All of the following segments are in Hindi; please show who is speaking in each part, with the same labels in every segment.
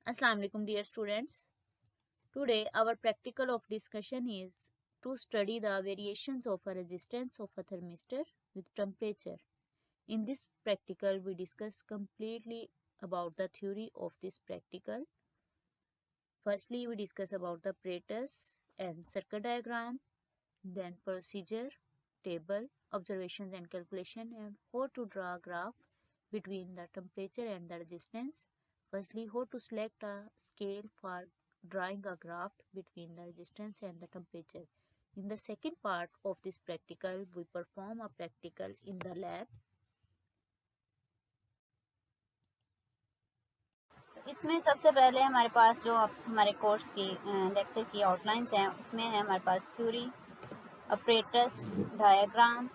Speaker 1: Assalamu alaikum dear students. Today our practical of discussion is to study the variations of a resistance of a thermistor with temperature. In this practical we discuss completely about the theory of this practical. Firstly we discuss about the apparatus and circuit diagram, then procedure, table, observations and calculation, and how to draw a graph between the temperature and the resistance. Firstly, how to select a scale for drawing a graph between the resistance and the temperature. In the second part of this practical, we perform a practical in the lab. इसमें सबसे पहले हमारे पास जो हमारे कोर्स की लेक्चर की आउटलाइंस हैं उसमें है हमारे पास थ्योरी, अपरेटस, डायग्राम,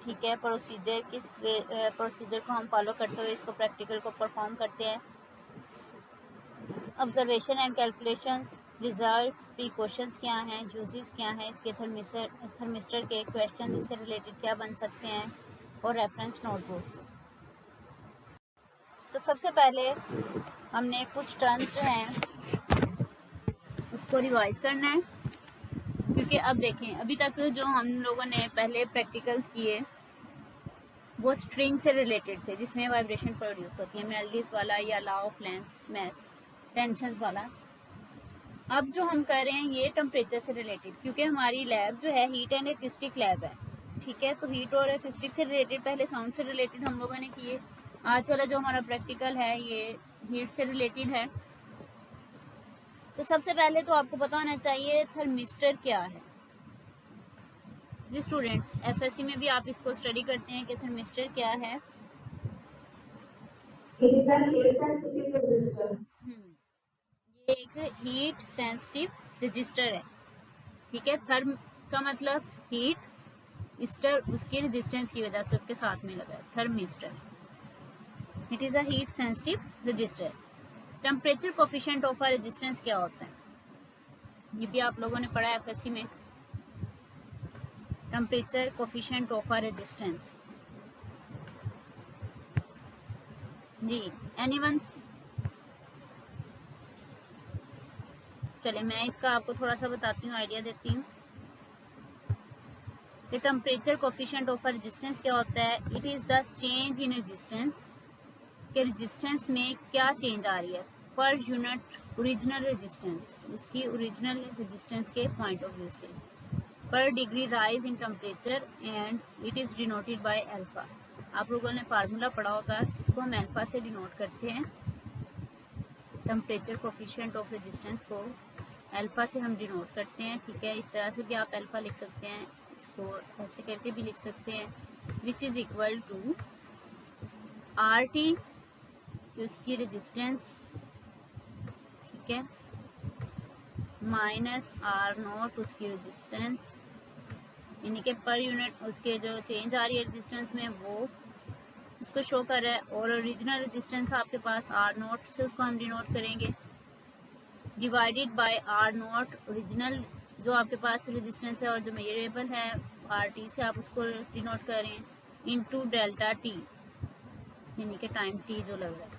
Speaker 1: ठीक है, प्रोसीजर, किस प्रोसीजर को हम फॉलो करते हुए इसको प्रैक्टिकल को परफॉर्म करते हैं, observation and calculations, results, precautions क्या हैं, यूजेस क्या हैं, इसके थर्मिस्टर के क्वेश्चन इससे रिलेटेड क्या बन सकते हैं, और रेफरेंस नोटबुक्स। तो सबसे पहले हमने कुछ टर्म्स जो हैं उसको रिवाइज करना है, क्योंकि अब देखें अभी तक जो हम लोगों ने पहले प्रैक्टिकल्स किए वो स्ट्रिंग से रिलेटेड थे, जिसमें वाइब्रेशन प्रोड्यूस होती है, मेलोडीज वाला या law of lens math tension वाला। अब जो हम कर रहे हैं ये टेम्परेचर से रिलेटेड, क्योंकि हमारी लैब जो है हीट एंड एक्यूस्टिक लैब है, ठीक है। तो हीट और एक्यूस्टिक से रिलेटेड, पहले साउंड से रिलेटेड हम लोगों ने किए। आज वाला जो हमारा प्रैक्टिकल है ये हीट से रिलेटेड है। तो सबसे पहले तो आपको पता होना चाहिए थर्मिस्टर क्या है। जी स्टूडेंट्स, एफएससी में भी आप इसको स्टडी करते हैं कि थर्मिस्टर क्या है। ये एक हीट सेंसिटिव रजिस्टर है, ठीक है। थर्म का मतलब हीट, स्टर उसके रेजिस्टेंस की वजह से उसके साथ में लगा है, thermistor. It is a heat sensitive register. Temperature coefficient of a resistance क्या होता है, ये भी आप लोगों ने पढ़ा है एफएससी में। Temperature coefficient of a resistance, जी एनीवन? चले मैं इसका आपको थोड़ा सा बताती हूँ, आइडिया देती हूँ। The temperature coefficient of a resistance क्या होता है? It is the change in resistance, के रेजिस्टेंस में क्या चेंज आ रही है पर यूनिट ओरिजिनल रेजिस्टेंस, उसकी ओरिजिनल रेजिस्टेंस के पॉइंट ऑफ व्यू से, पर degree rise in temperature and it is denoted by alpha. आप लोगों ने फार्मूला पढ़ा होगा, इसको हम अल्फा से डिनोट करते हैं। टेम्परेचर कोफिशिएंट ऑफ रेजिस्टेंस को अल्फा से हम डिनोट करते हैं, ठीक है। इस तरह से भी आप अल्फा लिख सकते हैं, इसको ऐसे करके भी लिख सकते हैं, which is equal to R T, उसकी रेजिस्टेंस, ठीक है, माइनस आर नॉट उसकी रेजिस्टेंस, यानी कि पर यूनिट उसके जो चेंज आ रही है रेजिस्टेंस में वो उसको शो कर रहा है। और ओरिजिनल रेजिस्टेंस आपके पास आर नॉट से उसको हम डिनोट करेंगे, divided by R naught original जो आपके पास रेजिस्टेंस है, और जो मेजरेबल है आर टी से आप उसको डिनोट करें, इनटू डेल्टा टी, यानी कि टाइम टी जो लग रहा है।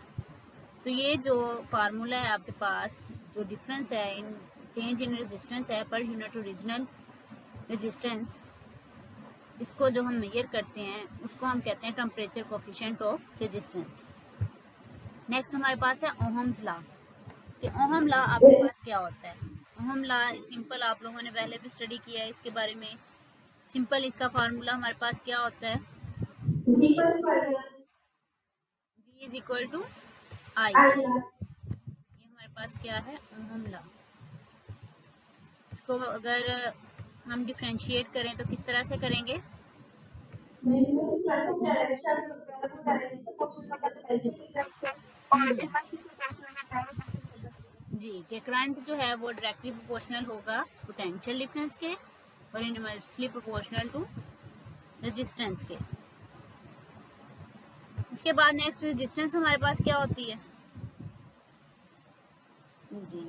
Speaker 1: तो ये जो फार्मूला है आपके पास, जो डिफरेंस है इन चेंज इन रेजिस्टेंस है पर यूनिट ओरिजिनल रेजिस्टेंस, इसको जो हम मेजर करते हैं उसको हम कहते हैं temperature coefficient of resistance. Next हमारे पास है ओहम्स लॉ। कि ओहम लॉ आपके पास क्या होता है? ओहम लॉ सिंपल आप लोगों ने पहले भी स्टडी किया है इसके बारे में। सिंपल इसका फार्मूला हमारे पास क्या होता है? V इज इक्वल टू आई। ये हमारे पास क्या है? Ohm law. इसको अगर हम डिफरेंशिएट करें तो किस तरह से करेंगे? जी, कि करंट जो है वो डायरेक्टली प्रोपोर्शनल होगा पोटेंशियल डिफरेंस के और इनवर्सली प्रोपोर्शनल टू रेजिस्टेंस के। उसके बाद नेक्स्ट रेजिस्टेंस हमारे पास क्या होती है? जी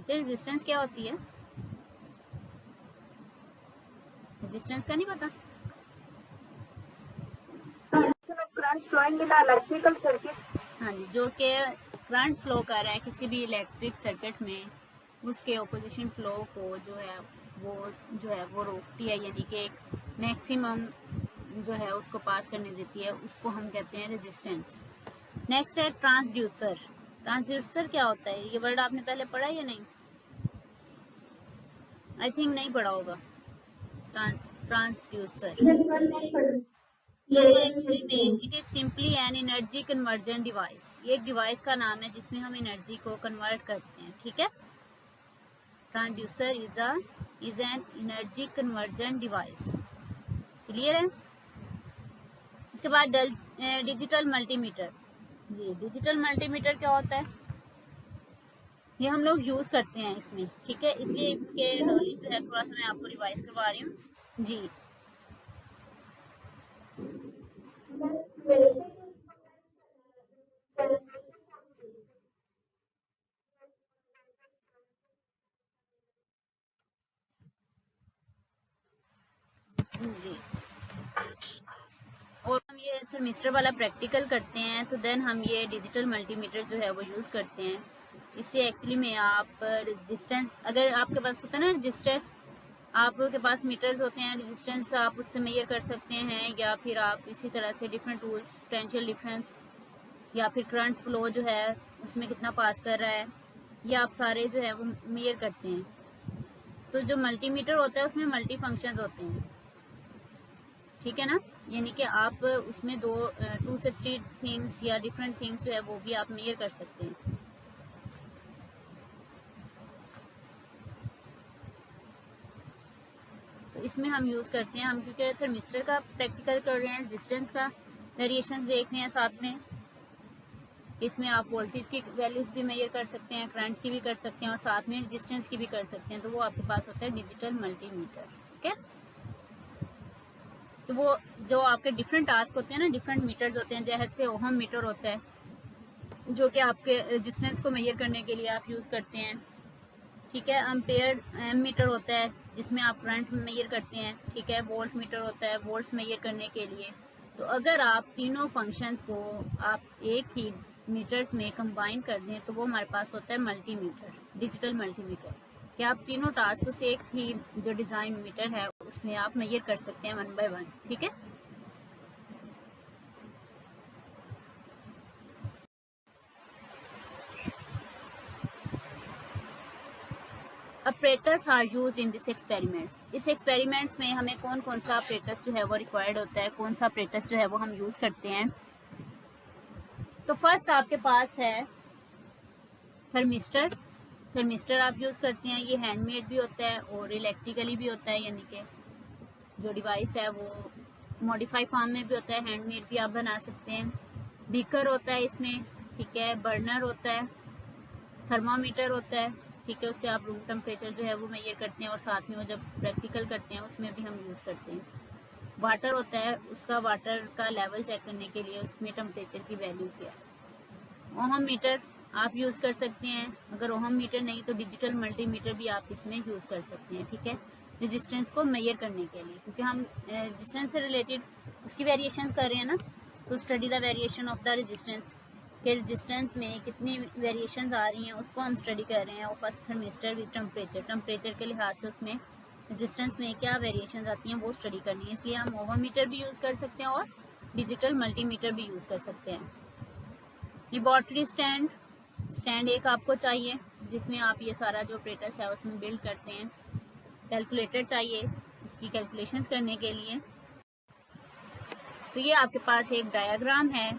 Speaker 1: रेजिस्टेंस क्या होती है? रेजिस्टेंस का नहीं पता?
Speaker 2: current flowing in the electrical circuit
Speaker 1: हाँ जी, जो कि करंट फ्लो कर रहा है किसी भी इलेक्ट्रिक सर्किट में, उसके ऑपोजिशन फ्लो को जो है वो रोकती है, यानी कि एक मैक्सिमम जो है उसको पास करने देती है, उसको हम कहते हैं रेजिस्टेंस। नेक्स्ट है ट्रांसड्यूसर। ट्रांसड्यूसर क्या होता है? ये वर्ड आपने पहले पढ़ा या नहीं? आई थिंक नहीं पढ़ा होगा। ट्रांसड्यूसर ये एक्चुअली में it is simply an energy conversion device. ये एक डिवाइस का नाम है जिसमें हम एनर्जी को कन्वर्ट करते हैं, ठीक है। Transducer is an energy conversion device. Clear है? उसके बाद डिजिटल मल्टीमीटर। जी, डिजिटल मल्टीमीटर क्या होता है? ये हम लोग यूज करते हैं इसमें, ठीक है, इसलिए इसके नॉलेज जो है थोड़ा सा मैं आपको रिवाइज करवा रही हूँ। जी जी। और हम ये थर्मिस्टर वाला प्रैक्टिकल करते हैं, तो देन हम ये डिजिटल मल्टीमीटर जो है वो यूज़ करते हैं। इससे एक्चुअली में आप रेजिस्टेंस, अगर आपके पास होता है ना रजिस्टर, आपके पास मीटर्स होते हैं, रेजिस्टेंस आप उससे मेजर कर सकते हैं, या फिर आप इसी तरह से डिफरेंट टूल्स, पोटेंशियल डिफरेंस या फिर करंट फ्लो जो है उसमें कितना पास कर रहा है, ये आप सारे जो है वो मेजर करते हैं। तो जो मल्टीमीटर होता है उसमें मल्टी फंक्शंस होते हैं, ठीक है ना, यानी कि आप उसमें 2 से 3 थिंग्स या डिफरेंट थिंग्स जो है वो भी आप मेजर कर सकते हैं। तो इसमें हम यूज़ करते हैं, हम क्योंकि थर्मिस्टर का प्रैक्टिकल कर रहे हैं, डिस्टेंस का वेरिएशन देख रहे हैं साथ में, इसमें आप वोल्टेज की वैल्यूज भी मेजर कर सकते हैं, करंट की भी कर सकते हैं, और साथ में डिस्टेंस की भी कर सकते हैं। तो वो आपके पास होता है डिजिटल मल्टीमीटर, ठीक है। तो वो जो आपके डिफरेंट टास्क होते हैं ना, डिफरेंट मीटर्स होते हैं, जैसे ओहम मीटर होता है जो कि आपके रेजिस्टेंस को मेजर करने के लिए आप यूज़ करते हैं, ठीक है। एम्पेयर एम मीटर होता है जिसमें आप करंट मेजर करते हैं, ठीक है। वोल्ट मीटर होता है वोल्ट्स मेजर करने के लिए। तो अगर आप तीनों फंक्शंस को आप एक ही मीटर्स में कंबाइन कर दें तो वो हमारे पास होता है मल्टीमीटर, डिजिटल मल्टीमीटर, कि आप तीनों टास्क से एक ही जो डिज़ाइन मीटर है उसमें आप मेजर कर सकते हैं 1 बाय 1, ठीक है। Operators are used in this experiments. इस एक्सपेरिमेंट्स में हमें कौन कौन सा ऑपरेटर्स जो है वो रिक्वायर्ड होता है, कौन सा ऑपरेटर्स जो है वो हम यूज़ करते हैं। तो फर्स्ट आपके पास है थर्मिस्टर। थर्मिस्टर आप यूज़ करते हैं, ये हैंडमेड भी होता है और इलेक्ट्रिकली भी होता है, यानी कि जो डिवाइस है वो मॉडिफाई फॉर्म में भी होता है, हैंडमेड भी आप बना सकते हैं। बीकर होता है इसमें, ठीक है। बर्नर होता है, थर्मामीटर होता है, ठीक है, उससे आप रूम टेम्परेचर जो है वो मेजर करते हैं, और साथ में वो जब प्रैक्टिकल करते हैं उसमें भी हम यूज़ करते हैं। वाटर होता है, उसका वाटर का लेवल चेक करने के लिए उसमें टेम्परेचर की वैल्यू क्या है। ओहम मीटर आप यूज़ कर सकते हैं, अगर ओहम मीटर नहीं तो डिजिटल मल्टीमीटर भी आप इसमें यूज़ कर सकते हैं, ठीक है, रेजिस्टेंस को मेजर करने के लिए, क्योंकि हम रेजिस्टेंस से रिलेटेड उसकी वेरिएशन कर रहे हैं ना। तो study the variation of the resistance, के रेजिस्टेंस में कितनी वेरिएशंस आ रही हैं उसको हम स्टडी कर रहे हैं। और थर्मिस्टर विद टेम्परेचर के लिहाज से उसमें रेजिस्टेंस में क्या वेरिएशंस आती हैं वो स्टडी करनी है, इसलिए हम ओहममीटर भी यूज़ कर सकते हैं और डिजिटल मल्टीमीटर भी यूज़ कर सकते हैं। लेबॉर्ट्री स्टैंड एक आपको चाहिए जिसमें आप ये सारा जो ऑपरेटर्स है उसमें बिल्ड करते हैं। कैलकुलेटर चाहिए इसकी कैलकुलेशंस करने के लिए। तो ये आपके पास एक डायग्राम है,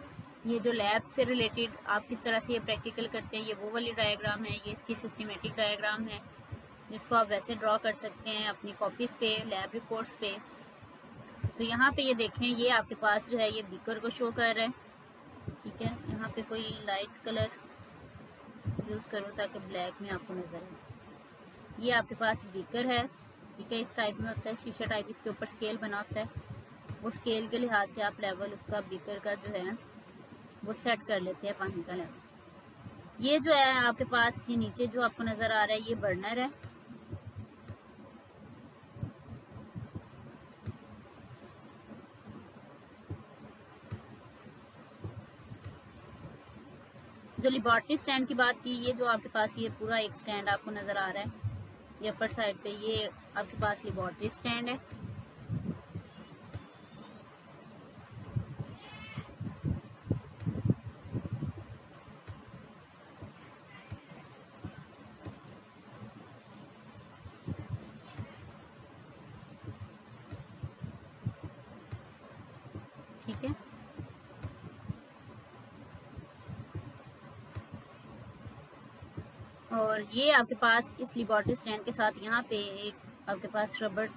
Speaker 1: ये जो लैब से रिलेटेड आप किस तरह से ये प्रैक्टिकल करते हैं, ये वो वाली डायग्राम है, ये इसकी सिस्टमेटिक डायग्राम है जिसको आप वैसे ड्रॉ कर सकते हैं अपनी कॉपीज़ पे, लैब रिपोर्ट्स पे। तो यहाँ पे ये देखें, ये आपके पास जो है ये बीकर को शो कर रहा है, ठीक है। यहाँ पे कोई लाइट कलर यूज़ करो ताकि ब्लैक में आपको नज़र आए। ये आपके पास बीकर है, ठीक है, इस टाइप में होता है, शीशा टाइप, इसके ऊपर स्केल बना होता है। वो स्केल के लिहाज से आप लेवल उसका बीकर का जो है वो सेट कर लेते हैं पानी का लेवल। ये जो है आपके पास, ये नीचे जो आपको नज़र आ रहा है ये बर्नर है, जो लेबॉर्ट्री स्टैंड की बात की, ये जो आपके पास ये पूरा एक स्टैंड आपको नज़र आ रहा है, ये अपर साइड पे ये आपके पास लेबॉर्ट्री स्टैंड है। ठीक है, और ये आपके पास इस लेबॉर्ट्री स्टैंड के साथ यहाँ पे एक आपके पास रबर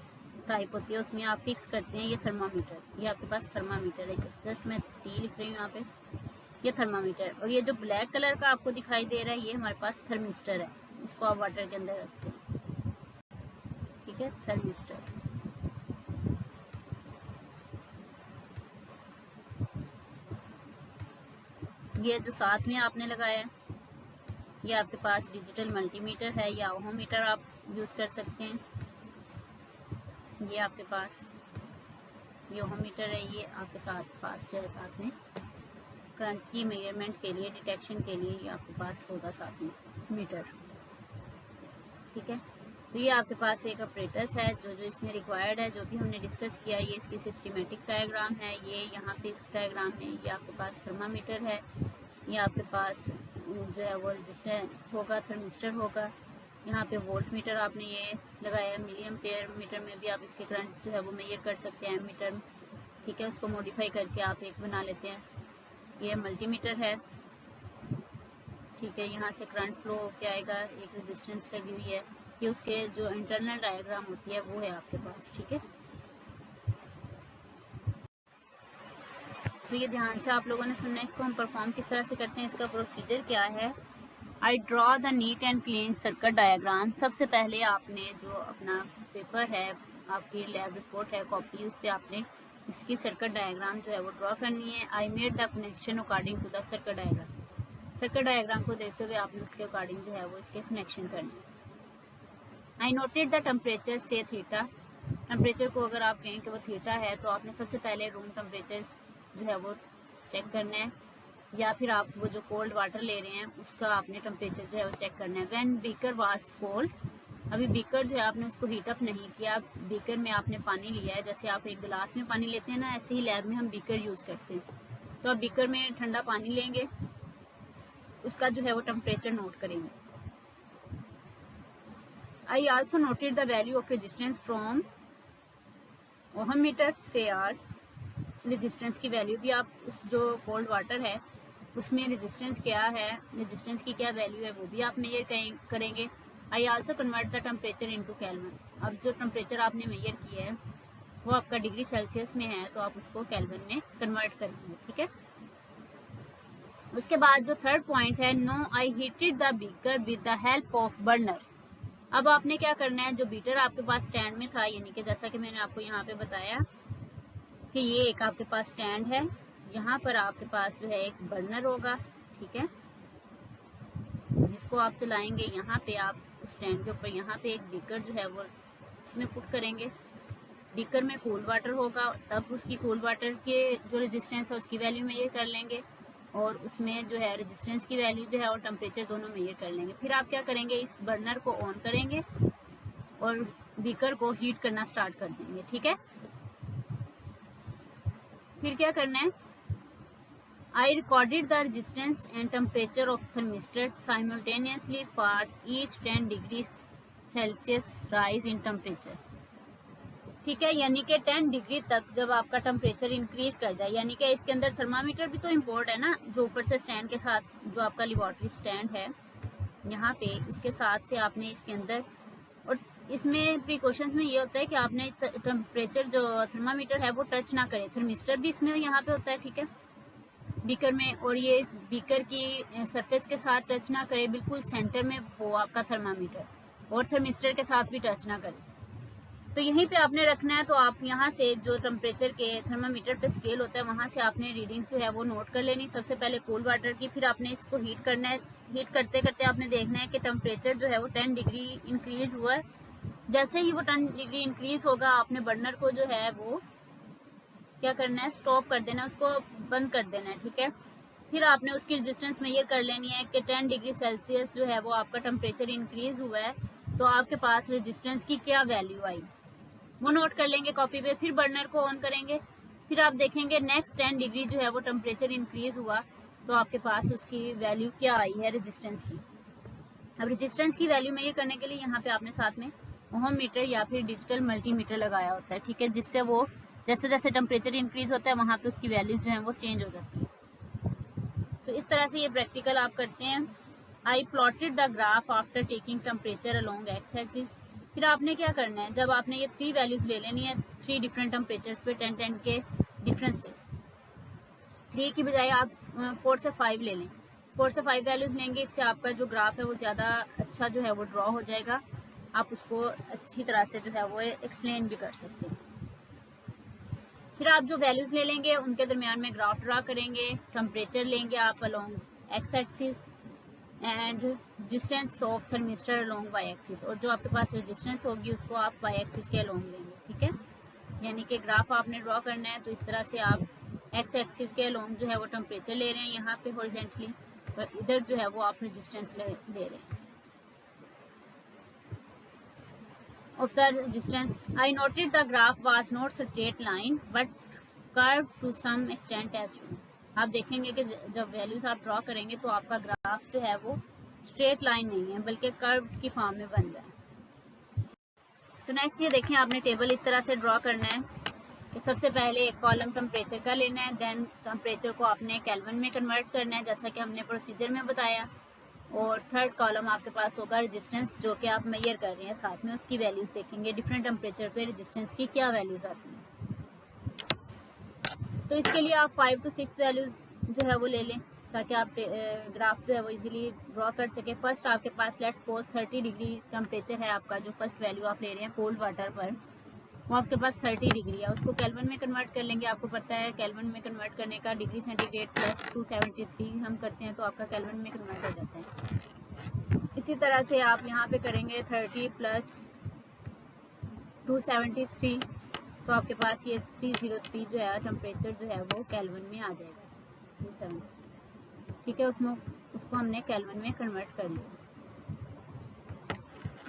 Speaker 1: टाइप होती है, उसमें आप फिक्स करते हैं ये थर्मामीटर। ये आपके पास थर्मामीटर है, जस्ट मैं टी लिख रही हूँ यहाँ पे, ये थर्मामीटर। और ये जो ब्लैक कलर का आपको दिखाई दे रहा है, ये हमारे पास थर्मिस्टर है, इसको आप वाटर के अंदर रखते हैं। ठीक है, थर्मिस्टर। ये जो साथ में आपने लगाया है, ये आपके पास डिजिटल मल्टीमीटर है या ओहोमीटर आप यूज़ कर सकते हैं। ये आपके पास ये ओहोमीटर है, ये आपके पास जो है साथ में करंट की मेजरमेंट के लिए, डिटेक्शन के लिए ये आपके पास होगा साथ में मीटर। ठीक है, तो ये आपके पास एक ऑपरेटर्स है जो इसमें रिक्वायर्ड है, जो भी हमने डिस्कस किया। ये इसकी सिस्टमेटिक डायग्राम है, ये यहाँ पे इस डायग्राम में ये आपके पास थर्मामीटर है, ये आपके पास जो है वो रजिस्टर होगा, थर्मिस्टर होगा। यहाँ पे वोल्ट मीटर आपने ये लगाया, मिलियन पेयर मीटर में भी आप इसके करंट जो है वो मेजर कर सकते हैं मीटर में। ठीक है, उसको मॉडिफाई करके आप एक बना लेते हैं। ये मल्टीमीटर है। ठीक है, यहाँ से करंट फ्लो क्या आएगा, एक रेजिस्टेंस लगी हुई है, ये उसके जो इंटरनल डायग्राम होती है वो है आपके पास। ठीक है, तो ये ध्यान से आप लोगों ने सुनना है। इसको हम परफॉर्म किस तरह से करते हैं, इसका प्रोसीजर क्या है। I draw the neat and clean circuit diagram. सबसे पहले आपने जो अपना पेपर है, आपकी लैब रिपोर्ट है, कॉपी, उस पर आपने इसकी सर्किट डायग्राम जो है वो ड्रॉ करनी है। I made the connection according to the circuit diagram. Circuit diagram को देखते हुए आपने उसके अकॉर्डिंग जो है वो इसके कनेक्शन करने हैं। आई नोटेड द टेम्परेचर से थीटा। टेम्परेचर को अगर आप कहें कि वो थीटा है, तो आपने सबसे पहले रूम टेम्परेचर जो है वो चेक करना है, या फिर आप वो जो कोल्ड वाटर ले रहे हैं उसका आपने टेम्परेचर जो है वो चेक करना है। व्हेन बीकर वाज कोल्ड, अभी बीकर जो है आपने उसको हीट अप नहीं किया, बीकर में आपने पानी लिया है, जैसे आप एक गिलास में पानी लेते हैं ना, ऐसे ही लैब में हम बीकर यूज़ करते हैं। तो आप बीकर में ठंडा पानी लेंगे, उसका जो है वो टेम्परेचर नोट करेंगे। I also noted the value of resistance from ohmmeter से आर। रेजिस्टेंस की वैल्यू भी आप उस जो कोल्ड वाटर है उसमें रेजिस्टेंस क्या है, रेजिस्टेंस की क्या वैल्यू है, वो भी आप मेजर करेंगे। I also convert the temperature into kelvin. अब जो टेम्परेचर आपने मेजर किया है वो आपका डिग्री सेल्सियस में है, तो आप उसको केल्विन में कन्वर्ट करेंगे। ठीक है, उसके बाद जो थर्ड पॉइंट है, now I heated the beaker with the help of burner. अब आपने क्या करना है, जो बीटर आपके पास स्टैंड में था, यानी कि जैसा कि मैंने आपको यहाँ पे बताया कि ये एक आपके पास स्टैंड है, यहाँ पर आपके पास जो है एक बर्नर होगा। ठीक है, जिसको आप चलाएंगे, यहाँ पे आप उस स्टैंड के ऊपर यहाँ पे एक बीकर जो है वो उसमें पुट करेंगे। बीकर में कूल वाटर होगा, तब उसकी कूल वाटर के जो रेजिस्टेंस है उसकी वैल्यू मेजर कर लेंगे, और उसमें जो है रेजिस्टेंस की वैल्यू जो है और टेम्परेचर दोनों मेजर कर लेंगे। फिर आप क्या करेंगे, इस बर्नर को ऑन करेंगे और बीकर को हीट करना स्टार्ट कर देंगे। ठीक है, फिर क्या करना है, I recorded the resistance and temperature of thermistor simultaneously for each 10 degree Celsius rise in temperature. ठीक है, यानी कि 10 डिग्री तक जब आपका टेम्परेचर इंक्रीज कर जाए, यानी कि इसके अंदर थर्मामीटर भी तो इम्पोर्ट है ना, जो ऊपर से स्टैंड के साथ जो आपका लेबॉर्ट्री स्टैंड है यहाँ पे, इसके साथ से आपने इसके अंदर, और इसमें प्रिकॉशंस में ये होता है कि आपने टेम्परेचर जो थर्मामीटर है वो टच ना करे। थर्मिस्टर भी इसमें यहाँ पे होता है, ठीक है, बीकर में, और ये बीकर की सरफेस के साथ टच ना करे, बिल्कुल सेंटर में हो आपका थर्मामीटर, और थर्मिस्टर के साथ भी टच ना करे। तो यहीं पे आपने रखना है। तो आप यहाँ से जो टेम्परेचर के थर्मामीटर पे स्केल होता है वहाँ से आपने रीडिंग्स जो है वो नोट कर लेनी, सबसे पहले कूल वाटर की, फिर आपने इसको हीट करना है। हीट करते करते आपने देखना है कि टेम्परेचर जो है वो 10 डिग्री इंक्रीज हुआ है। जैसे ही वो 10 डिग्री इंक्रीज होगा, आपने बर्नर को जो है वो क्या करना है, स्टॉप कर देना है, उसको बंद कर देना है। ठीक है, फिर आपने उसकी रेजिस्टेंस मेजर कर लेनी है कि 10 डिग्री सेल्सियस जो है वो आपका टेम्परेचर इंक्रीज हुआ है, तो आपके पास रेजिस्टेंस की क्या वैल्यू आई, वो नोट कर लेंगे कॉपी पे। फिर बर्नर को ऑन करेंगे, फिर आप देखेंगे नेक्स्ट 10 डिग्री जो है वो टेम्परेचर इंक्रीज हुआ, तो आपके पास उसकी वैल्यू क्या आई है रेजिस्टेंस की। अब रेजिस्टेंस की वैल्यू मेजर करने के लिए यहाँ पे आपने साथ में ओहम मीटर या फिर डिजिटल मल्टीमीटर लगाया होता है, ठीक है, जिससे वो जैसे जैसे टेम्परेचर इंक्रीज होता है वहाँ पे उसकी वैल्यूज जो है वो चेंज हो जाती है। तो इस तरह से ये प्रैक्टिकल आप करते हैं। I plotted the graph after taking temperature along x axis. फिर आपने क्या करना है, जब आपने ये 3 वैल्यूज ले लेनी है 3 डिफरेंट टेम्परेचर्स पे 10-10 के डिफरेंस से, 3 की बजाय आप 4 से 5 ले लें, 4 से 5 वैल्यूज लेंगे, इससे आपका जो ग्राफ है वो ज़्यादा अच्छा जो है वो ड्रॉ हो जाएगा, आप उसको अच्छी तरह से जो है वो एक्सप्लेन भी कर सकते हैं। फिर आप जो वैल्यूज ले लेंगे उनके दरमियान में ग्राफ ड्रा करेंगे, टेम्परेचर लेंगे आप along x axis and resistance of thermistor along Y axis, और जो आपके पास रेजिस्टेंस होगी उसको आप वाई एक्सिस के अलोंग लेंगे, ठीक है। यानी कि ग्राफ आपने ड्रॉ करना है तो इस तरह से आप एक्स एक्सिस के अलोंग जो है वो टेम्परेचर ले रहे हैं यहाँ पे हॉरिजॉन्टली, और इधर जो है वो आप रेजिस्टेंस ले रहे हैं of the resistance. I noted the graph was not straight line but curved to some extent as shown. आप देखेंगे कि जब वैल्यूज आप ड्रॉ करेंगे तो आपका ग्राफ जो है वो स्ट्रेट लाइन नहीं है बल्कि कर्व की फॉर्म में बन रहा है। तो नेक्स्ट ये देखें, आपने टेबल इस तरह से ड्रॉ करना है कि सबसे पहले एक कॉलम टेम्परेचर का लेना है, देन टेम्परेचर को आपने केल्विन में कन्वर्ट करना है जैसा कि हमने प्रोसीजर में बताया, और थर्ड कॉलम आपके पास होगा रेजिस्टेंस जो कि आप मेजर कर रहे हैं, साथ में उसकी वैल्यूज देखेंगे डिफरेंट टेम्परेचर पे रेजिस्टेंस की क्या वैल्यूज आती हैं। तो इसके लिए आप 5 to 6 वैल्यूज जो है वो ले लें ताकि आप ग्राफ जो है वो इजीली ड्रॉ कर सकें। फर्स्ट आपके पास लेट्स सपोज 30 डिग्री टेम्परेचर है आपका, जो फर्स्ट वैल्यू आप ले रहे हैं कोल्ड वाटर पर, वो आपके पास 30 डिग्री है, उसको केल्विन में कन्वर्ट कर लेंगे। आपको पता है केल्विन में कन्वर्ट करने का डिग्री सेंटीग्रेड प्लस 273 हम करते हैं तो आपका केल्विन में कन्वर्ट हो जाता है। इसी तरह से आप यहाँ पे करेंगे 30 प्लस 273, तो आपके पास ये 303 जो है टेम्परेचर जो है वो केल्विन में आ जाएगा 270, ठीक है, उसको हमने केल्विन में कन्वर्ट कर लिया।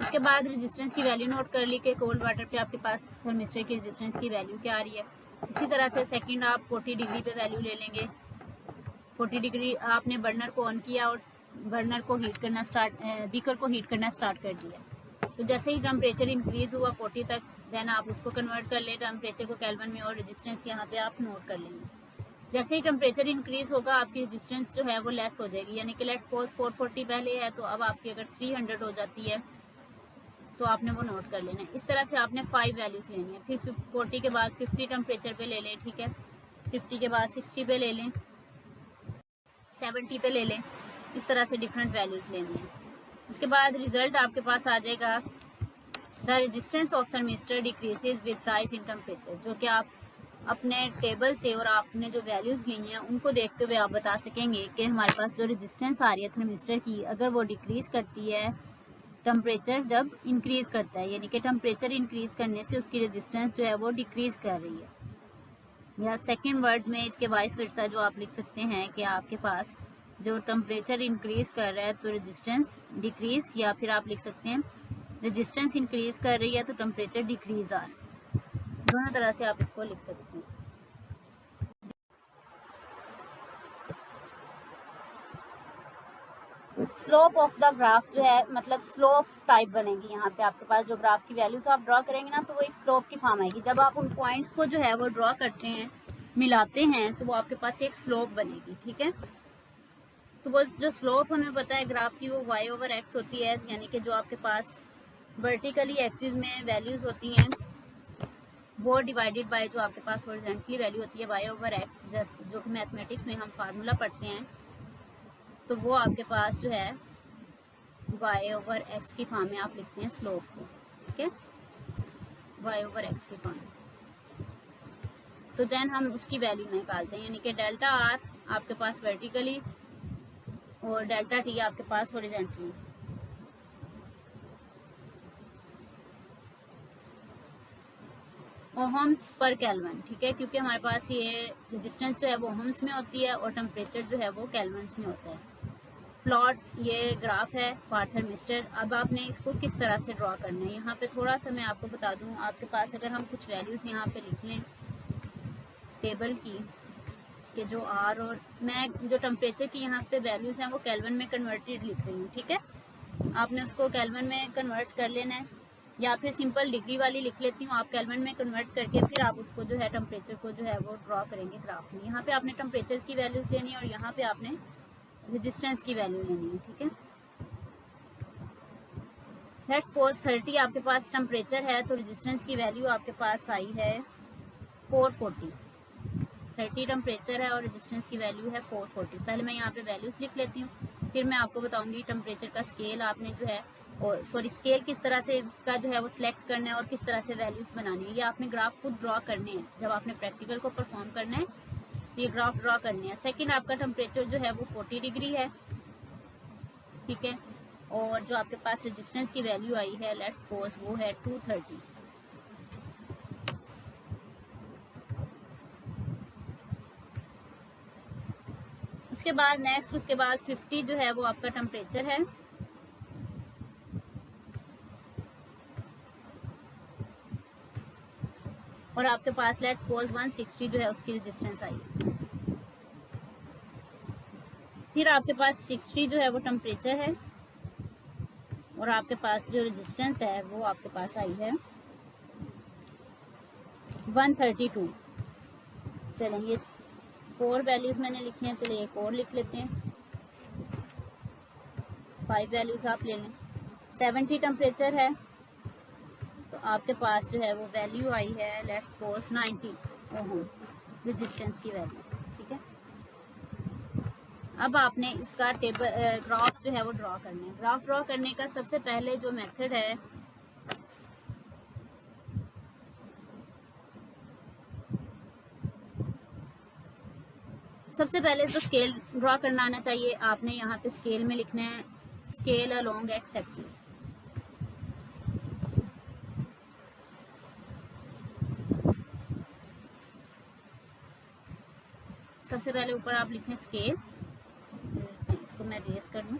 Speaker 1: उसके बाद रेजिस्टेंस की वैल्यू नोट कर ली कि कोल्ड वाटर पे आपके पास थर्मिस्टर की रेजिस्टेंस की वैल्यू क्या आ रही है। इसी तरह से सेकंड आप 40 डिग्री पे वैल्यू ले लेंगे। 40 डिग्री आपने बर्नर को ऑन किया और बर्नर को हीट करना बीकर को हीट करना स्टार्ट कर दिया। तो जैसे ही टेम्परेचर इंक्रीज हुआ 40 तक, देन आप उसको कन्वर्ट कर ले टेम्परेचर को केल्विन में, और रेजिस्टेंस यहाँ पे आप नोट कर लेंगे। जैसे ही टेम्परेचर इंक्रीज होगा आपकी रेजिस्टेंस जो है वो लेस हो जाएगी, यानी कि लेट्स सपोज 440 पहले है तो अब आपकी अगर 300 हो जाती है तो आपने वो नोट कर लेना है। इस तरह से आपने 5 वैल्यूज़ लेनी है। फिर 40 के बाद 50 टेम्परेचर पे ले लें, ठीक है, 50 के बाद 60 पे ले लें, 70 पे ले लें, इस तरह से डिफरेंट वैल्यूज़ लेनी है। उसके बाद रिजल्ट आपके पास आ जाएगा the resistance of thermistor decreases with rise in temperature, जो कि आप अपने टेबल से और आपने जो वैल्यूज़ ली हैं उनको देखते हुए आप बता सकेंगे कि हमारे पास जो रेजिस्टेंस आ रही है थर्मिस्टर की, अगर वो डिक्रीज़ करती है टेम्परेचर जब इंक्रीज़ करता है, यानी कि टेम्परेचर इंक्रीज़ करने से उसकी रेजिस्टेंस जो है वो डिक्रीज़ कर रही है, या सेकंड वर्ड्स में इसके वाइस वर्सा जो आप लिख सकते हैं कि आपके पास जो टेम्परेचर इंक्रीज़ कर रहा है तो रेजिस्टेंस डिक्रीज़, या फिर आप लिख सकते हैं रेजिस्टेंस इंक्रीज़ कर रही है तो टेम्परेचर डिक्रीज़ आ रहा है। दोनों तरह से आप इसको लिख सकते हैं। स्लोप ऑफ द ग्राफ जो है मतलब स्लोप टाइप बनेगी, यहाँ पे आपके पास जो ग्राफ की वैल्यूज आप ड्रॉ करेंगे ना तो वो एक स्लोप की फॉर्म आएगी। जब आप उन पॉइंट्स को जो है वो ड्रॉ करते हैं, मिलाते हैं, तो वो आपके पास एक स्लोप बनेगी, ठीक है। तो वो जो स्लोप हमें पता है ग्राफ की वो y/x होती है, यानी कि जो आपके पास वर्टिकली एक्सिस में वैल्यूज होती हैं वो डिवाइडेड बाय जो आपके पास हॉरिजॉन्टली वैल्यू होती है y/x, जो कि मैथमेटिक्स में हम फार्मूला पढ़ते हैं, तो वो आपके पास जो है y/x की फॉर्म में आप लिखते हैं स्लोप को, ठीक है, y/x की फॉर्म। तो देन हम उसकी वैल्यू निकालते हैं, यानी कि डेल्टा r आपके पास वर्टिकली और डेल्टा t आपके पास हॉरिजॉन्टली। ओहम्स पर केल्विन, ठीक है, क्योंकि हमारे पास ये रेजिस्टेंस जो है वो ओहम्स में होती है और टेम्परेचर जो है वो केल्विन्स में होता है। प्लॉट, ये ग्राफ है पाथ थर्मिस्टर। अब आपने इसको किस तरह से ड्रॉ करना है, यहाँ पे थोड़ा सा मैं आपको बता दूँ। आपके पास अगर हम कुछ वैल्यूज़ यहाँ पे लिख लें टेबल की, कि जो आर, और मैं जो टेम्परेचर की यहाँ पे वैल्यूज़ हैं वो केल्विन में कन्वर्टेड लिख रही हूँ, ठीक है। आपने उसको केल्विन में कन्वर्ट कर लेना है, या फिर सिंपल डिग्री वाली लिख लेती हूँ। आप केल्विन में कन्वर्ट करके फिर आप उसको जो है टेम्परेचर को जो है वो ड्रॉ करेंगे ग्राफ में। यहाँ पे आपने टेम्परेचर की वैल्यूज़ लेनी है और यहाँ पे आपने रेजिस्टेंस की वैल्यू लेनी है, ठीक है। लेट्स सपोज 30 आपके पास टेम्परेचर है, तो रेजिस्टेंस की वैल्यू आपके पास आई है 440। 30 टेम्परेचर है और रेजिस्टेंस की वैल्यू है 440। पहले मैं यहाँ पे वैल्यूज़ लिख लेती हूँ, फिर मैं आपको बताऊँगी टेम्परेचर का स्केल आपने जो है, और सॉरी स्केल किस तरह से इसका जो है वो सिलेक्ट करना है और किस तरह से वैल्यूज़ बनानी है। ये आपने ग्राफ खुद ड्रॉ करने हैं, जब आपने प्रैक्टिकल को परफॉर्म करना है तो ये ग्राफ ड्रॉ करने हैं। सेकेंड, आपका टेम्परेचर जो है वो 40 डिग्री है, ठीक है, और जो आपके पास रेजिस्टेंस की वैल्यू आई है लेट्स सपोज वो है 230। उसके बाद नेक्स्ट, उसके बाद 50 जो है वो आपका टेम्परेचर है, और आपके पास लेट्स सपोज 160 जो है उसकी रेजिस्टेंस आई है। फिर आपके पास 60 जो है वो टेम्परेचर है, और आपके पास जो रेजिस्टेंस है वो आपके पास आई है 132। चलें, ये 4 वैल्यूज़ मैंने लिखी हैं, चलिए एक और लिख लेते हैं, 5 वैल्यूज़ आप ले लें। 70 टेम्परेचर है, तो आपके पास जो है वो वैल्यू आई है लेट्स सपोज 90 ओहम रेजिस्टेंस की वैल्यू, ठीक है। अब आपने इसका टेबल ग्राफ जो है वो ड्रॉ करना है। ग्राफ ड्रॉ करने का सबसे पहले जो मेथड है, सबसे पहले तो स्केल ड्रॉ करना आना चाहिए। आपने यहाँ पे स्केल में लिखना है स्केल अलोंग एक्स एक्सिस। सबसे पहले ऊपर आप लिखें स्केल, इसको मैं रेस कर लूँ,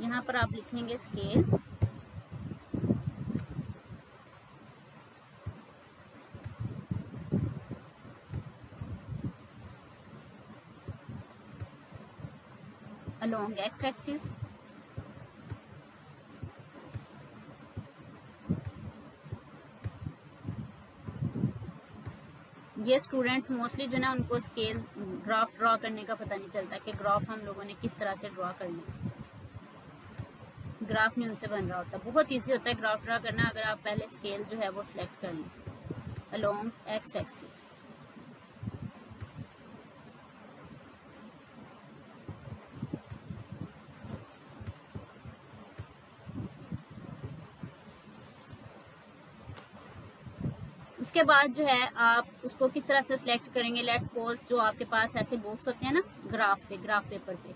Speaker 1: यहाँ पर आप लिखेंगे स्केल, अलोंग एक्स एक्सिस। ये स्टूडेंट्स मोस्टली जो ना उनको स्केल ग्राफ ड्रॉ करने का पता नहीं चलता कि ग्राफ हम लोगों ने किस तरह से ड्रॉ करना है। ग्राफ नहीं उनसे बन रहा होता। बहुत इजी होता है ग्राफ ड्रॉ करना अगर आप पहले स्केल जो है वो सिलेक्ट कर लें अलोंग एक्स एक्सिस। उसके बाद जो है आप उसको किस तरह से सिलेक्ट करेंगे। लेट्स सपोज जो आपके पास ऐसे बॉक्स होते हैं ना ग्राफ पेपर पे,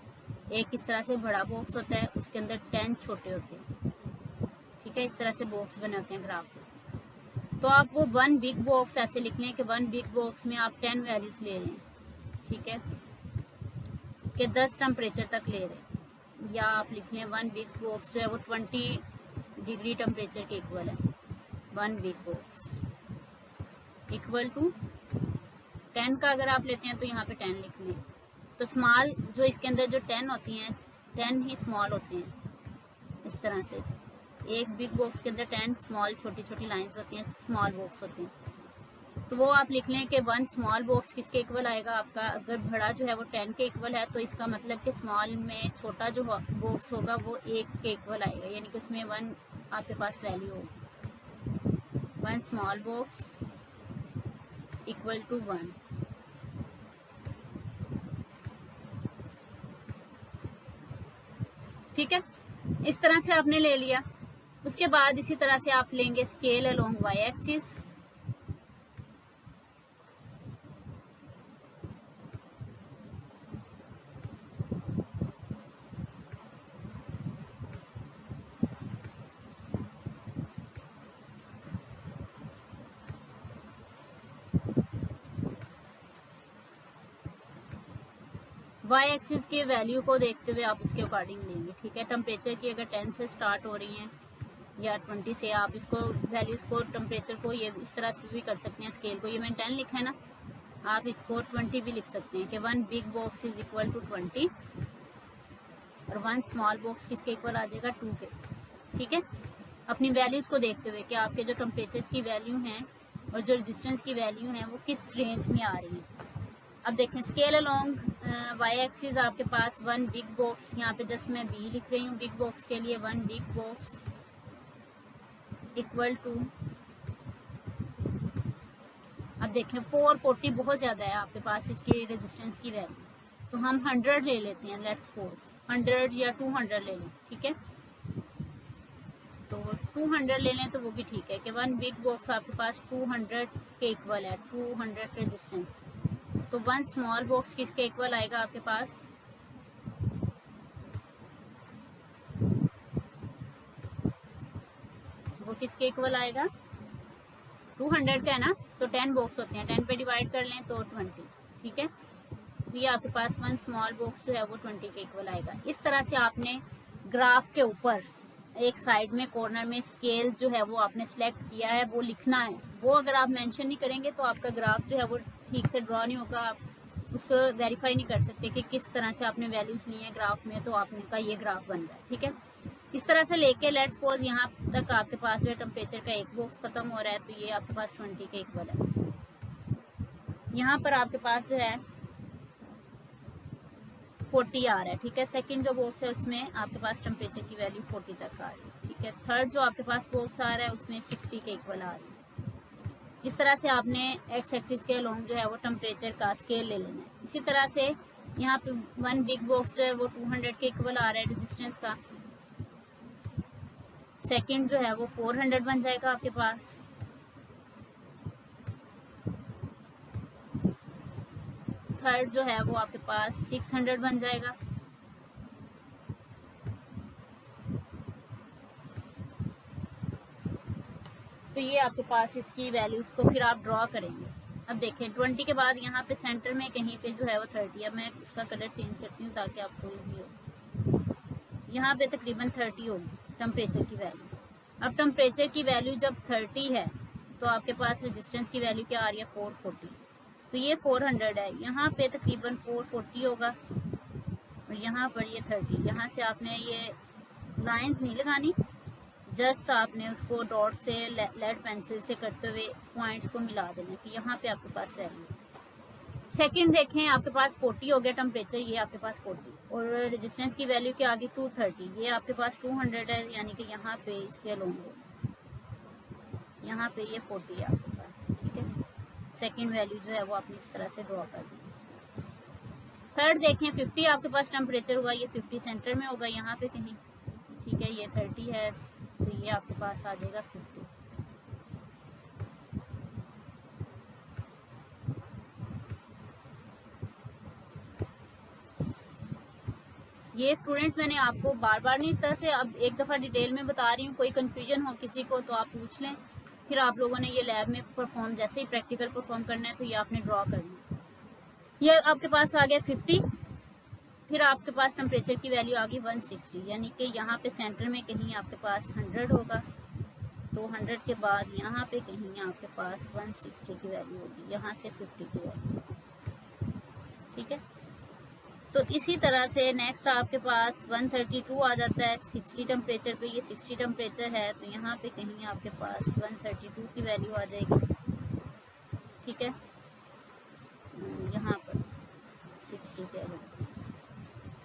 Speaker 1: एक इस तरह से बड़ा बॉक्स होता है, उसके अंदर 10 छोटे होते हैं, ठीक है, इस तरह से बॉक्स बने होते हैं ग्राफ पे। तो आप वो 1 बिग बॉक्स ऐसे लिख लें कि 1 बिग बॉक्स में आप 10 वैल्यूज़ ले रहे हैं, ठीक है, कि 10 टेम्परेचर तक ले रहे हैं। या आप लिख लें 1 बिग बॉक्स जो है वो 20 डिग्री टेम्परेचर के इक्वल है। 1 बिग बॉक्स इक्वल टू 10 का अगर आप लेते हैं तो यहाँ पे 10 लिख लें। तो स्मॉल जो इसके अंदर जो 10 होती हैं 10 ही स्मॉल होते हैं। इस तरह से एक बिग बॉक्स के अंदर 10 स्मॉल छोटी छोटी लाइंस होती हैं, स्मॉल बॉक्स होते हैं। तो वो आप लिख लें कि 1 स्मॉल बॉक्स किसके इक्वल आएगा आपका। अगर बड़ा जो है वो 10 के इक्वल है तो इसका मतलब कि स्मॉल में छोटा जो बॉक्स होगा वो 1 के इक्वल आएगा, यानी कि उसमें 1 आपके पास वैल्यू होगी। 1 स्मॉल बॉक्स इक्वल टू 1। ठीक है, इस तरह से आपने ले लिया। उसके बाद इसी तरह से आप लेंगे scale along Y axis. Y axis के वैल्यू को देखते हुए आप उसके अकॉर्डिंग लेंगे, ठीक है। टेम्परेचर की अगर 10 से स्टार्ट हो रही हैं या 20 से, आप इसको वैल्यूज़ को टेम्परेचर को ये इस तरह से भी कर सकते हैं। स्केल को ये मैंने 10 लिखा है ना, आप इसको 20 भी लिख सकते हैं कि 1 big box is equal to 20 और 1 स्मॉल बॉक्स किसके इक्वल आ जाएगा, 2 के, ठीक है। अपनी वैल्यूज़ को देखते हुए कि आपके जो टेम्परेचर की वैल्यू हैं और जो रेजिस्टेंस की वैल्यू हैं वो किस रेंज में आ रही हैं। अब देखें स्केल अलोंग वाई एक्सिस आपके पास 1 बिग बॉक्स, यहाँ पे जस्ट मैं बी लिख रही हूँ बिग बॉक्स के लिए, 1 बिग बॉक्स इक्वल टू, अब देखें 440 बहुत ज़्यादा है आपके पास इसकी रेजिस्टेंस की वैल्यू, तो हम 100 ले लेते हैं, लेट्स सपोज 100 या 200 ले लें, ठीक है। तो 200 ले लें तो वो भी ठीक है कि 1 बिग बॉक्स आपके पास 200 के इक्वल है, 200 रेजिस्टेंस। तो 1 स्मॉल बॉक्स किसके इक्वल आएगा आपके पास, वो किसके इक्वल आएगा, 200 का है ना, तो 10 बॉक्स होते हैं, 10 पे डिवाइड कर लें तो 20, ठीक है। तो ये आपके पास 1 स्मॉल बॉक्स जो है वो 20 के इक्वल आएगा। इस तरह से आपने ग्राफ के ऊपर एक साइड में कॉर्नर में स्केल जो है वो आपने सेलेक्ट किया है, वो लिखना है। वो अगर आप मेंशन नहीं करेंगे तो आपका ग्राफ जो है वो ठीक से ड्रॉ नहीं होगा, आप उसको वेरीफाई नहीं कर सकते कि किस तरह से आपने वैल्यूज़ ली हैं ग्राफ में, तो आपने का ये ग्राफ बन रहा है, ठीक है। इस तरह से लेके लेट्स सपोज यहाँ तक आपके पास जो है टेम्परेचर का एक बॉक्स खत्म हो रहा है, तो ये आपके पास 20 के इक्वल है। यहाँ पर आपके पास जो है 40 आ रहा है, ठीक है। सेकंड जो बॉक्स है उसमें आपके पास टेम्परेचर की वैल्यू 40 तक आ रही है, ठीक है। थर्ड जो आपके पास बॉक्स आ रहा है उसमें 60 के इक्वल आ रही है। इस तरह से आपने एक्स एक्सिस के अलोंग जो है वो टेम्परेचर का स्केल ले लेना है। इसी तरह से यहाँ पे 1 बिग बॉक्स जो है वो 200 के इक्वल आ रहा है रेजिस्टेंस का, सेकंड जो है वो 400 बन जाएगा आपके पास, थर्ड जो है वो आपके पास 600 बन जाएगा, तो ये आपके पास इसकी वैल्यूज़ को फिर आप ड्रॉ करेंगे। अब देखें 20 के बाद यहाँ पे सेंटर में कहीं पे जो है वो 30, अब मैं इसका कलर चेंज करती हूँ ताकि आपको ईजी हो। यहाँ पे तकरीबन 30 होगी टेम्परेचर की वैल्यू। अब टेम्परेचर की वैल्यू जब 30 है तो आपके पास रेजिस्टेंस की वैल्यू क्या आ रही है, 440, तो ये 400 है, यहाँ पे तकरीबन 440 होगा और यहाँ पर ये 30। यहाँ से आपने ये लाइंस नहीं लगानी, जस्ट आपने उसको डॉट से लेड पेंसिल से करते हुए पॉइंट्स को मिला देना कि यहाँ पे आपके पास वैल्यू। सेकंड देखें आपके पास 40 हो गया टेम्परेचर, ये आपके पास 40 और रेजिस्टेंस की वैल्यू क्या आ गई 230, ये आपके पास 200 है, यानी कि यहाँ पे इसके अलोंग यहाँ पे ये 40 है आपके पास, ठीक है। सेकंड वैल्यू जो है वो आपने इस तरह से ड्रॉ कर दी। थर्ड देखें 50 आपके पास टेम्परेचर हुआ, ये 50 सेंटर में होगा यहाँ पे कहीं, ठीक है। ये 30 है तो ये आपके पास आ जाएगा 50। ये स्टूडेंट्स मैंने आपको बार बार नहीं इस तरह से, अब एक दफ़ा डिटेल में बता रही हूँ, कोई कन्फ्यूजन हो किसी को तो आप पूछ लें, फिर आप लोगों ने ये लैब में परफॉर्म, जैसे ही प्रैक्टिकल परफॉर्म करना है तो ये आपने ड्रॉ करना है। ये आपके पास आ गया 50, फिर आपके पास टेम्परेचर की वैल्यू आ गई 160, यानी कि यहाँ पे सेंटर में कहीं आपके पास 100 होगा, तो 100 के बाद यहाँ पे कहीं आपके पास 160 की वैल्यू होगी, यहाँ से 50 की वैल्यू, ठीक है। तो इसी तरह से नेक्स्ट आपके पास 132 आ जाता है 60 टेम्परेचर पे, ये 60 टेम्परेचर है तो यहाँ पे कहीं आपके पास 132 की वैल्यू आ जाएगी, ठीक है। यहाँ पर 60 के अलावा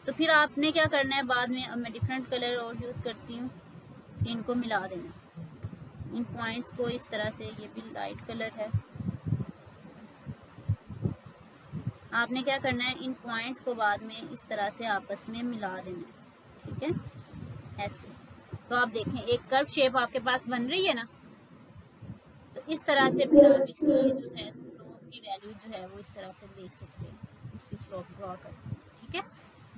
Speaker 1: तो फिर आपने क्या करना है बाद में, अब मैं डिफरेंट कलर और यूज़ करती हूँ, इनको मिला देना, इन पॉइंट्स को इस तरह से, ये भी लाइट कलर है, आपने क्या करना है इन पॉइंट्स को बाद में इस तरह से आपस में मिला देना है, ठीक है, ऐसे। तो आप देखें एक कर्व शेप आपके पास बन रही है ना, तो इस तरह से फिर आप इसकी जो है स्लोप की वैल्यू जो है वो इस तरह से देख सकते हैं, इसकी स्लोप ड्रॉ करके, ठीक है,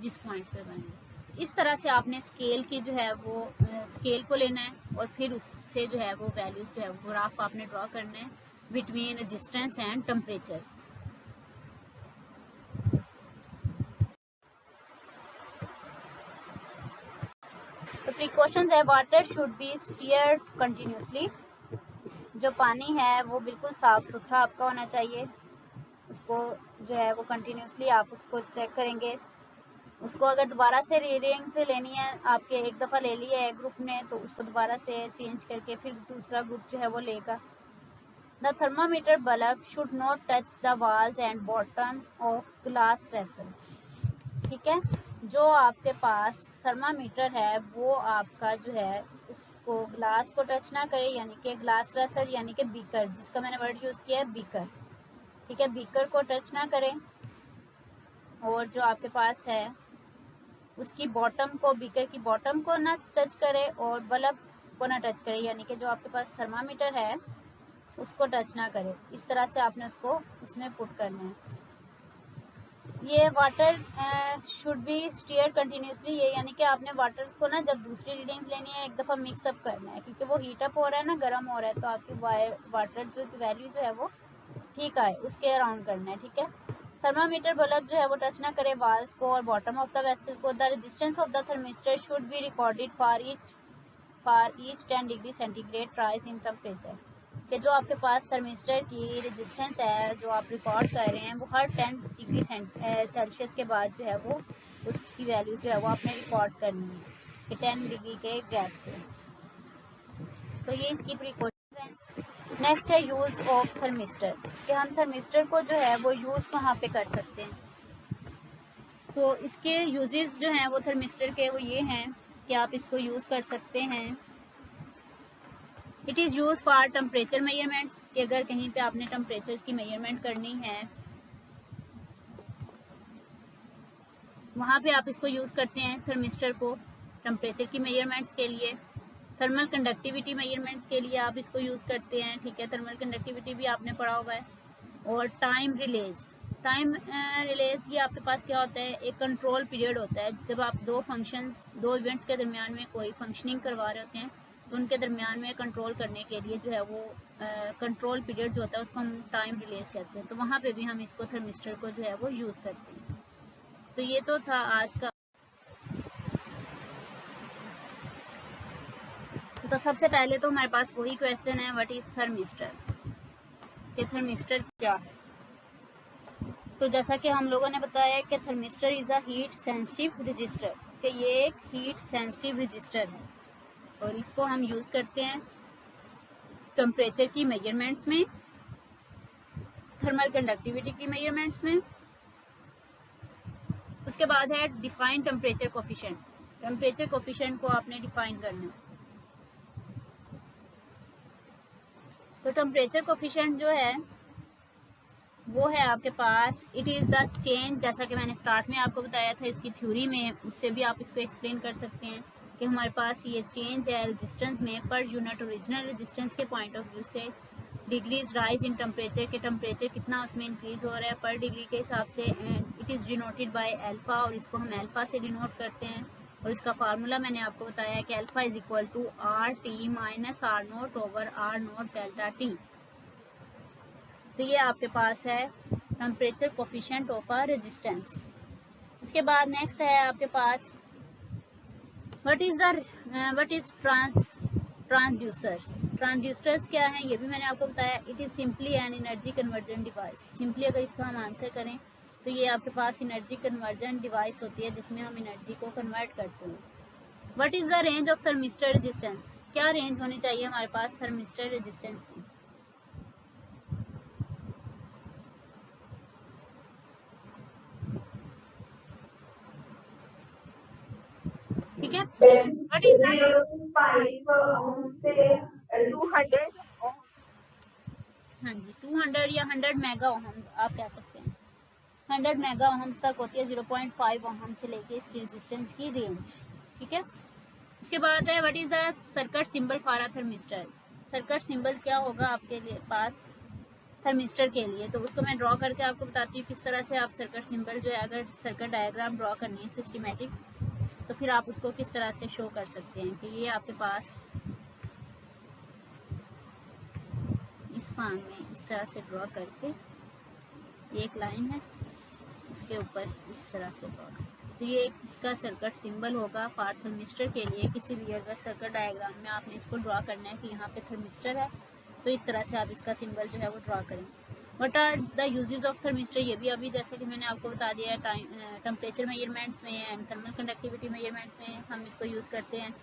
Speaker 1: जिस पॉइंट्स पे बनेंगे। इस तरह से आपने स्केल की जो है वो स्केल को लेना है और फिर उससे जो है वो वैल्यूज जो है वो ग्राफ आपने ड्रॉ करना है between resistance and temperature. Precautions है, water should be stirred continuously. जो पानी है वो बिल्कुल साफ़ सुथरा आपका होना चाहिए, उसको जो है वो कंटिन्यूसली आप उसको चेक करेंगे। उसको अगर दोबारा से रीडिंग से लेनी है, आपके एक दफ़ा ले लिया है ग्रुप ने, तो उसको दोबारा से चेंज करके फिर दूसरा ग्रुप जो है वो लेगा। The thermometer bulb should not touch the walls and bottom of glass vessels. ठीक है, जो आपके पास थर्मामीटर है वो आपका जो है उसको ग्लास को टच ना करे, यानी कि ग्लास वेसल यानी कि बीकर, जिसका मैंने वर्ड यूज़ किया है बीकर। ठीक है, बीकर को टच ना करें, और जो आपके पास है उसकी बॉटम को, बीकर की बॉटम को ना टच करे और बल्ब को ना टच करे, यानी कि जो आपके पास थर्मामीटर है उसको टच ना करे। इस तरह से आपने उसको उसमें पुट करना है। ये water should be stir continuously, ये यानी कि आपने वाटर को ना जब दूसरी रीडिंग्स लेनी है एक दफ़ा मिक्सअप करना है, क्योंकि वो हीट अप हो रहा है ना, गर्म हो रहा है, तो आपकी वाटर जो वैल्यू जो है वो ठीक आए उसके अराउंड करना है। ठीक है, थर्मामीटर बल्ब जो है वो टच ना करे वाल्स को और बॉटम ऑफ द वेसल को। The resistance of the thermistor should be recorded for each 10 degree centigrade rise in temperature. कि जो आपके पास थर्मिस्टर की रेजिस्टेंस है जो आप रिकॉर्ड कर रहे हैं वो हर 10 डिग्री सेल्सियस के बाद जो है वो उसकी वैल्यू जो है वो आपने रिकॉर्ड करनी है कि 10 डिग्री के गैप से। तो ये इसकी प्रिकॉशन है। नेक्स्ट है यूज़ ऑफ थर्मिस्टर, कि हम थर्मिस्टर को जो है वो यूज़ कहाँ पे कर सकते हैं। तो इसके यूजेस जो हैं वो थर्मिस्टर के वो ये हैं कि आप इसको यूज़ कर सकते हैं। It is use for temperature measurements, कि अगर कहीं पे आपने टेम्परेचर की मेजरमेंट करनी है वहाँ पे आप इसको यूज़ करते हैं थर्मिस्टर को टेम्परेचर की मेजरमेंट्स के लिए। थर्मल कंडक्टिविटी मेजरमेंट्स के लिए आप इसको यूज़ करते हैं। ठीक है, थर्मल कंडक्टिविटी भी आपने पढ़ा हुआ है। और टाइम रिलेज ये आपके पास क्या होता है, एक कंट्रोल पीरियड होता है। जब आप दो इवेंट्स के दरमियान में कोई फंक्शनिंग करवा रहे होते हैं तो उनके दरमियान में कंट्रोल करने के लिए जो है वो कंट्रोल पीरियड जो होता है उसको हम टाइम रिलेज कहते हैं। तो वहाँ पे भी हम इसको थर्मिस्टर को जो है वो यूज़ करते हैं। तो ये तो था आज का। तो सबसे पहले तो हमारे पास वही क्वेश्चन है, व्हाट इज़ थर्मिस्टर, कि थर्मिस्टर क्या है। तो जैसा कि हम लोगों ने बताया कि thermistor is a heat sensitive register, कि ये एक हीट सेंसिटिव रजिस्टर है और इसको हम यूज़ करते हैं टेम्परेचर की मेजरमेंट्स में, थर्मल कंडक्टिविटी की मेजरमेंट्स में। उसके बाद है define temperature coefficient, temperature coefficient को आपने डिफाइन करना है। तो टेम्परेचर कोफिशिएंट जो है वो है आपके पास, इट इज़ द चेंज, जैसा कि मैंने स्टार्ट में आपको बताया था इसकी थ्योरी में, उससे भी आप इसको एक्सप्लेन कर सकते हैं कि हमारे पास ये चेंज है रेजिस्टेंस में पर यूनिट ओरिजिनल रेजिस्टेंस के पॉइंट ऑफ व्यू से। डिग्रीज राइज इन टेम्परेचर, के टेम्परेचर कितना उसमें इंक्रीज हो रहा है पर डिग्री के हिसाब से, and it is denoted by alpha, और इसको हम अल्फ़ा से डिनोट करते हैं। और इसका फार्मूला मैंने आपको बताया है कि alpha is equal to R T minus R naught over R naught delta T. तो ये आपके पास है temperature coefficient of a resistance. उसके बाद नेक्स्ट है आपके पास व्हाट इज़ ट्रांसड्यूसर्स। ट्रांसड्यूसर्स क्या हैं ये भी मैंने आपको बताया। It is simply an energy conversion device. Simply अगर इसका हम आंसर करें तो ये आपके पास एनर्जी कन्वर्जन डिवाइस होती है जिसमें हम एनर्जी को कन्वर्ट करते हैं। What is the range of thermistor resistance, क्या रेंज होनी चाहिए हमारे पास थर्मिस्टर रेजिस्टेंस की। ठीक है, व्हाट इज द
Speaker 2: 200
Speaker 1: हाँ जी 200 या 100 मेगा ओहम्स आप कह सकते हैं। 100 मेगा ओहम्स तक होती है 0.5 ओहम से लेके इसकी रेजिस्टेंस की रेंज। ठीक है, उसके बाद है what is the circuit symbol for a thermistor. Circuit symbol क्या होगा आपके लिए पास थर्मिस्टर के लिए, तो उसको मैं ड्रॉ करके आपको बताती हूँ किस तरह से आप सर्किट सिंबल जो है, अगर सर्किट डायग्राम ड्रॉ करनी है सिस्टमेटिक, तो फिर आप उसको किस तरह से शो कर सकते हैं। कि ये आपके पास इस फॉर्म में इस तरह से ड्रॉ करके एक लाइन है उसके ऊपर इस तरह से ड्रॉ कर, तो ये इसका सर्किट सिंबल होगा फॉर थर्मिस्टर के लिए। किसी भी अगर सर्किट डायग्राम में आपने इसको ड्रॉ करना है कि यहाँ पे थर्मिस्टर है, तो इस तरह से आप इसका सिंबल जो है वो ड्रॉ करें। What are the uses of thermistor, ये भी अभी जैसे कि मैंने आपको बता दिया है, टेम्परेचर मेजरमेंट्स में एंड थर्मल कंडक्टिविटी मेजरमेंट्स में हम इसको यूज़ करते हैं।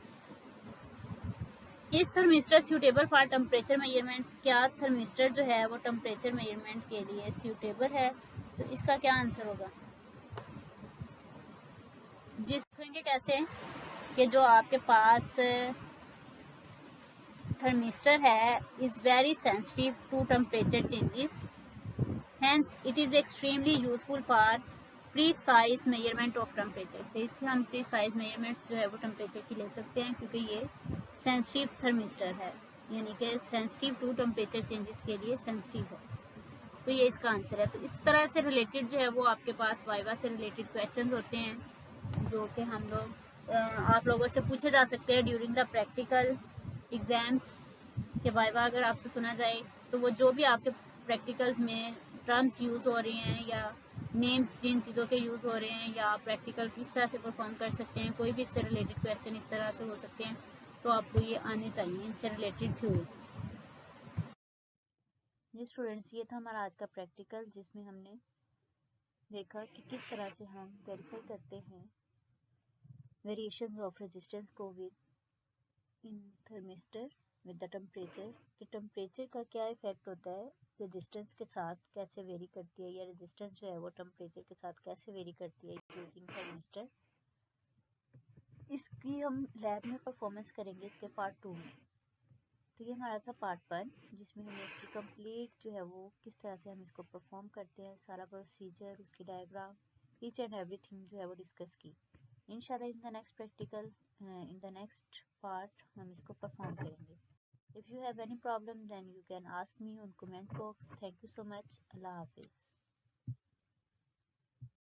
Speaker 1: इस thermistor suitable for temperature measurements, क्या थर्मिस्टर जो है वो टेम्परेचर मेजरमेंट के लिए सूटेबल है? तो इसका क्या आंसर होगा? जिस देखेंगे कैसे कि जो आपके पास थर्मिस्टर है is very sensitive to temperature changes, hence it is extremely useful for precise measurement of temperature. से इससे हम प्रीसाइज मेजरमेंट जो है वो टेम्परेचर की ले सकते हैं, क्योंकि ये सेंसिटिव थर्मिस्टर है, यानी कि सेंसिटिव टू टेम्परेचर चेंजेस के लिए सेंसिटिव है। तो ये इसका आंसर है। तो इस तरह से रिलेटेड जो है वो आपके पास वाइवा से रिलेटेड क्वेश्चंस होते हैं, जो कि हम लोग आप लोगों से पूछे जा सकते हैं ड्यूरिंग द प्रैक्टिकल एग्ज़ाम्स के वाइवा। अगर आपसे सुना जाए तो वो जो भी आपके प्रैक्टिकल्स में टर्म्स यूज़ हो रही हैं या नेम्स जिन चीज़ों के यूज़ हो रहे हैं, या प्रैक्टिकल किस तरह से परफॉर्म कर सकते हैं, कोई भी इससे रिलेटेड क्वेश्चन इस तरह से हो सकते हैं, तो आपको ये आने चाहिए इनसे रिलेटेड थ्योरी। जी स्टूडेंट्स, ये था हमारा आज का प्रैक्टिकल, जिसमें हमने देखा कि किस तरह से हम वेरीफाई करते हैं वेरिएशंस ऑफ रेजिस्टेंस को with in thermistor with the temperature, कि टेम्परेचर का क्या इफेक्ट होता है रेजिस्टेंस के साथ, कैसे वेरी करती है, या रेजिस्टेंस जो है वो टेम्परेचर के साथ कैसे वेरी करती है यूजिंग थर्मिस्टर। इसकी हम लैब में परफॉर्मेंस करेंगे इसके पार्ट 2 में। तो ये हमारा था पार्ट 1, जिसमें हमने इसकी कंप्लीट जो है वो किस तरह से हम इसको परफॉर्म करते हैं, सारा प्रोसीजर, उसकी डायग्राम, ईच एंड एवरीथिंग जो है वो डिस्कस की। इंशाल्लाह in the next practical, in the next part हम इसको परफॉर्म करेंगे। If you have any problem then you can ask me on comment box. Thank you so much. अल्लाह हाफिज़।